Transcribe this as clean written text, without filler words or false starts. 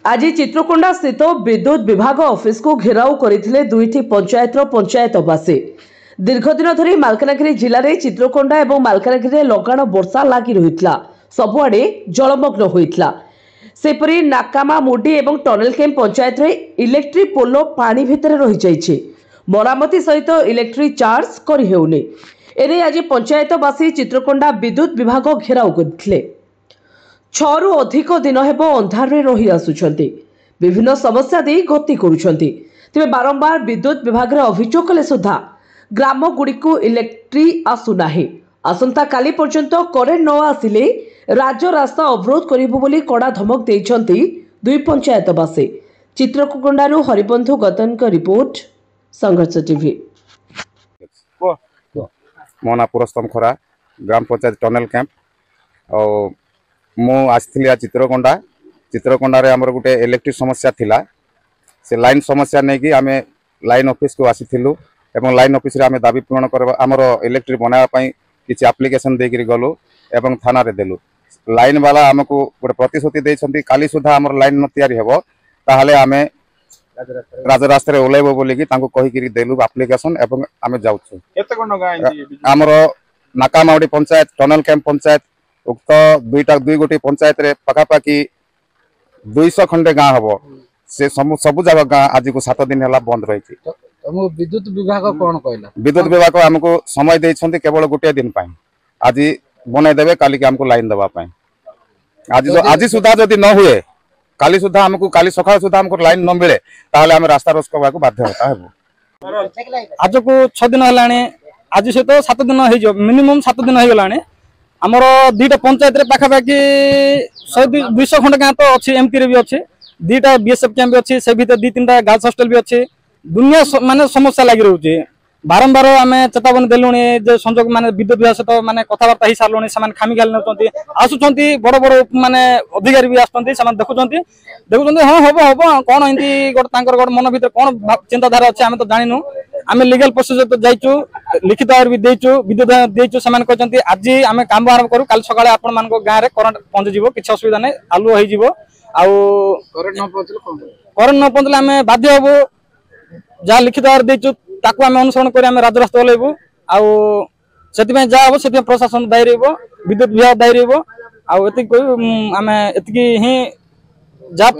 आज चित्रकोंडा स्थित विद्युत विभाग ऑफिस को घेराव करथिले दुईटी पंचायतर पंचायतवासी। दीर्घ दिन धरी मालकानगिरी जिले में चित्रकोंडा और मालकानगिरी लगाण वर्षा लगी रही सबुआड़े जलमग्न होता। सेपरी नाकामा मुडी और टनेल कैंप पंचायत रे इलेक्ट्रिक पोलो पानी भितर रही जाइए। मरामती सहित इलेक्ट्रिक चार्ज करि हेउनी। एने आज पंचायतवासी चित्रकोंडा विद्युत विभाग घेराव करथिले। 6 रु अधिक दिन हेब अंधार रही आसुछंती, विभिन्न समस्या दे गति करुछंती। तेबे बारंबार विद्युत विभाग रे अभियोग कले सुधा ग्राम गुडी को इलेक्ट्रिक आसुनाही। आसंता काली पर्यंत करेंट न आसिले राजरास्ता अवरोध करिबु बोली कड़ा धमक देइछंती दुई पंचायतवासी। चित्रकोंडारू हरिबंधु गतन का रिपोर्ट, संघर्ष टीवी। मोना पुरस्तम खरा ग्राम पंचायत टनेल कैंप और मु आसथिली चित्रकोंडा। चित्रकोंडा रे हमर गुटे इलेक्ट्रिक समस्या थिला। से लाइन समस्या नहीं कि आमे लाइन ऑफिस को आसीथिलु एवं लाइन ऑफिस रे आमे दाबी पूर्ण करबा हमर इलेक्ट्रिक बनावा पई किछि एप्लिकेशन दे करी गलो एवं थाना रे देलु। लाइन वाला हमको गोटे प्रतिश्रुति देछंती काली सुधा हमर लाइन न तयारी हेबो ताहाले आमे राजरास्ता रे ओलेबो बोली कि तांको कहि करी देलु एप्लिकेशन एवं आमे जाउछु। केते कोन गाय हमर नाकामाउडी पंचायत टनेल कैंप पंचायत उक्त दुई गोटी पंचायत रे पखापाखी 200 खंडे गाँ हम से सबु जगह गाँ आज को 7 दिन है बंद रही। विद्युत विभाग कौन कहला? विद्युत विभाग हमको समय देछंती केवल गोटे दिन पाई। आज बनै देबे काली के हमको लाइन दबा पाई। आज सुधा जदि न हुए काली सुधा हमको काली सकाळ सुधा हमको लाइन न मिले ताहले हम रास्ता रोक करबा को बाध्य होता है। आज को 6 दिन हलाने आज से तो 7 दिन हो जो मिनिमम 7 दिन हो गलाने। आमर 2टा पंचायत रे पाखापाखी 100-200 खंड गाँ तो अच्छी एमपी रे भी अच्छे 2टा बीएसएफ कैंप भी अच्छे से भीतर 2-3टा गर्ल्स हॉस्टल भी अच्छे। दुनिया माने समस्या लगी रही। बारंबार आम चेतावनी देलुणी जे संजोग माने विद्युत विभाग सहित माने कथबार्ता हो सारे से खामी खाली नौकरी आसुंच बड़ बड़ माने अधिकारी भी आसुँच देखुं हाँ हम हम कौन एमती गोटे मन भर कौन चिंताधारा अच्छे आम तो जानू। आम लीगल प्रोसेस तो जाइचु लिखित भी देचु विद्युत देचु से आज आम काम आरंभ करूँ काल सकाଳେ आपण मान गाँव में करेन्ट पहुंची जीवो किसी असुविधा नहीं आलुओ हो करेन्ट न पहुंचले आम बाध्य हबु जहाँ लिखित देचु ताकू आम अनुसरण कर राजरास्ता ओल्लैबू से जहाँ हम से प्रशासन दायी रही विद्युत विभाग दायी रही आम एति ही जहाँ